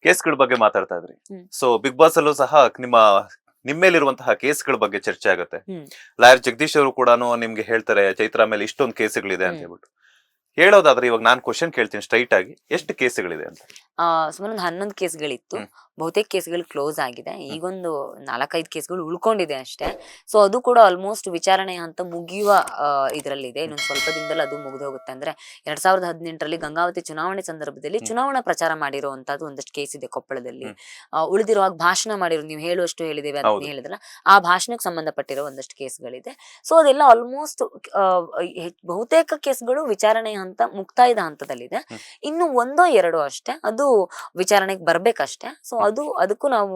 ಕೇಸ್ಗಳ ಬಗ್ಗೆ ಮಾತಾಡ್ತಾ ಇದ್ರಿ. ಹ್ಮ್. ಸೊ ಬಿಗ್ ಬಾಸ್ ಅಲ್ಲೂ ಸಹ ನಿಮ್ಮೇಲಿರುವಂತಹ ಕೇಸ್ಗಳ ಬಗ್ಗೆ ಚರ್ಚೆ ಆಗುತ್ತೆ. ಹ್ಮ್. ಲಾಯರ್ ಜಗದೀಶ್ ಅವರು ಕೂಡ ನಿಮ್ಗೆ ಹೇಳ್ತಾರೆ ಚೈತ್ರಾ ಮೇಲೆ ಇಷ್ಟೊಂದು ಕೇಸ್ಗಳಿದೆ ಅಂತ ಹ್ಮ್. ಹೇಳ್ಬಿಟ್ಟು. ಹೇಳೋದಾದ್ರೆ ಇವಾಗ ನಾನ್ ಕ್ವಶನ್ ಕೇಳ್ತೀನಿ ಸ್ಟ್ರೈಟ್ ಆಗಿ, ಎಷ್ಟು ಕೇಸ್ಗಳಿದೆ ಅಂತ? ಸುಮಾರು 11 ಕೇಸ್ಗಳಿತ್ತು. ಹ್ಮ್. ಬಹುತೇಕ ಕೇಸ್ಗಳು ಕ್ಲೋಸ್ ಆಗಿದೆ. ಈಗೊಂದು 4-5 ಕೇಸ್ಗಳು ಉಳ್ಕೊಂಡಿದೆ ಅಷ್ಟೇ. ಸೊ ಅದು ಕೂಡ ಆಲ್ಮೋಸ್ಟ್ ವಿಚಾರಣೆ ಅಂತ ಮುಗಿಯುವ ಇದರಲ್ಲಿದೆ. ಇನ್ನೊಂದು ಸ್ವಲ್ಪ ದಿನದಲ್ಲಿ ಅದು ಮುಗಿದೋಗುತ್ತೆ. ಅಂದ್ರೆ 2018ರಲ್ಲಿ ಗಂಗಾವತಿ ಚುನಾವಣೆ ಸಂದರ್ಭದಲ್ಲಿ ಚುನಾವಣಾ ಪ್ರಚಾರ ಮಾಡಿರುವಂತದ್ದು ಒಂದಷ್ಟು ಕೇಸ್ ಇದೆ ಕೊಪ್ಪಳದಲ್ಲಿ. ಉಳಿದಿರುವಾಗ ಭಾಷಣ ಮಾಡಿರೋ, ನೀವು ಹೇಳುವಷ್ಟು ಹೇಳಿದೇವೆ ಅಂತ ಹೇಳಿದ್ರಲ್ಲ, ಆ ಭಾಷಣಕ್ಕೆ ಸಂಬಂಧಪಟ್ಟಿರೋ ಒಂದಷ್ಟು ಕೇಸ್ಗಳಿದೆ. ಸೊ ಅದೆಲ್ಲ ಆಲ್ಮೋಸ್ಟ್ ಬಹುತೇಕ ಕೇಸ್ಗಳು ವಿಚಾರಣೆ ಹಂತ ಮುಕ್ತಾಯದ ಹಂತದಲ್ಲಿದೆ. ಇನ್ನು 1-2 ಅಷ್ಟೇ ಅದು ವಿಚಾರಣೆಗೆ ಬರ್ಬೇಕಷ್ಟೇ. ಸೊ ಅದಕ್ಕೂ ನಾವು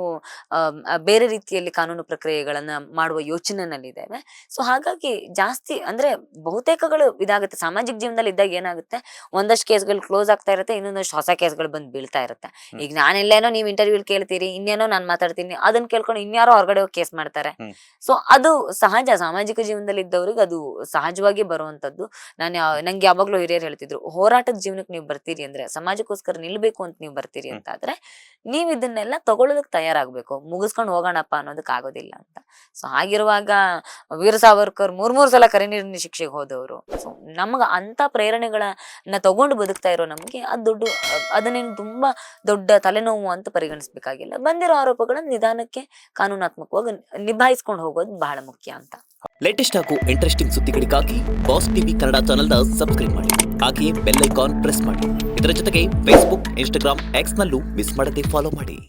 ಬೇರೆ ರೀತಿಯಲ್ಲಿ ಕಾನೂನು ಪ್ರಕ್ರಿಯೆಗಳನ್ನ ಮಾಡುವ ಯೋಚನೆನಲ್ಲಿದ್ದೇವೆ. ಸೊ ಹಾಗಾಗಿ ಜಾಸ್ತಿ ಅಂದ್ರೆ ಬಹುತೇಕಗಳು ಇದಾಗುತ್ತೆ. ಸಾಮಾಜಿಕ ಜೀವನದಲ್ಲಿ ಇದ್ದಾಗ ಏನಾಗುತ್ತೆ, ಒಂದಷ್ಟು ಕೇಸ್ಗಳು ಕ್ಲೋಸ್ ಆಗ್ತಾ ಇರುತ್ತೆ, ಇನ್ನೊಂದಷ್ಟು ಹೊಸ ಕೇಸ್ಗಳು ಬಂದು ಬೀಳ್ತಾ ಇರುತ್ತೆ. ಈಗ ನಾನೆಲ್ಲೇನೋ ನೀವು ಇಂಟರ್ವ್ಯೂ ಕೇಳ್ತೀರಿ, ಇನ್ನೇನೋ ನಾನು ಮಾತಾಡ್ತೀನಿ, ಅದನ್ನ ಕೇಳ್ಕೊಂಡು ಇನ್ಯಾರೋ ಹೊರಗಡೆ ಹೋಗಿ ಕೇಸ್ ಮಾಡ್ತಾರೆ. ಸೊ ಅದು ಸಹಜ, ಸಾಮಾಜಿಕ ಜೀವನದಲ್ಲಿ ಇದ್ದವ್ರಿಗೆ ಅದು ಸಹಜವಾಗಿ ಬರುವಂತದ್ದು. ನಂಗೆ ಯಾವಾಗ್ಲೂ ಹಿರಿಯರು ಹೇಳ್ತಿದ್ರು, ಹೋರಾಟದ ಜೀವನಕ್ಕೆ ನೀವು ಬರ್ತೀರಿ ಅಂದ್ರೆ, ಸಮಾಜಕ್ಕೋಸ್ಕರ ನಿಲ್ಬೇಕು ಅಂತ ನೀವು ಬರ್ತೀರಿ ಅಂತ ಆದ್ರೆ ನೀವ್ ಇದನ್ನೆಲ್ಲ ತಗೊಳ್ಳೋದಕ್ಕೆ ತಯಾರಾಗ್ಬೇಕು. ಮುಗಿಸ್ಕೊಂಡು ಹೋಗೋಣಪ್ಪ ಅನ್ನೋದಕ್ ಆಗೋದಿಲ್ಲ ಅಂತ. ಸೊ ಹಾಗಿರುವಾಗ ವೀರ ಸಾವರ್ಕರ್ 3 ಸಲ ಕರೆ ನೀರಿನ ಶಿಕ್ಷೆಗೆ ಹೋದವರು. ಸೊ ನಮಗ ಅಂತ ಪ್ರೇರಣೆಗಳನ್ನ ತಗೊಂಡು ಬದುಕ್ತಾ ಇರೋ ನಮ್ಗೆ ಅದನ್ನೇನು ತುಂಬಾ ದೊಡ್ಡ ತಲೆನೋವು ಅಂತ ಪರಿಗಣಿಸ್ಬೇಕಾಗಿಲ್ಲ. ಬಂದಿರೋ ಆರೋಪಗಳನ್ನ ನಿಧಾನಕ್ಕೆ ಕಾನೂನಾತ್ಮಕವಾಗಿ ನಿಭಾಯಿಸ್ಕೊಂಡು ಹೋಗೋದು ಬಹಳ ಮುಖ್ಯ ಅಂತ. ಲೇಟೆಸ್ಟ್ ಹಾಗೂ ಇಂಟ್ರೆಸ್ಟಿಂಗ್ ಸುದ್ದಿಗಳಿಗಾಗಿ ಬಾಸ್ ಟಿವಿ ಕನ್ನಡ ಚಾನೆಲ್ನ ಸಬ್ಸ್ಕ್ರೈಬ್ ಮಾಡಿ. ಹಾಗೆಯೇ ಬೆಲ್ ಐಕಾನ್ ಪ್ರೆಸ್ ಮಾಡಿ. ಇದರ ಜೊತೆಗೆ ಫೇಸ್ಬುಕ್, ಇನ್ಸ್ಟಾಗ್ರಾಮ್, ಎಕ್ಸ್ ನಲ್ಲೂ ಮಿಸ್ ಮಾಡದೆ ಫಾಲೋ ಮಾಡಿ.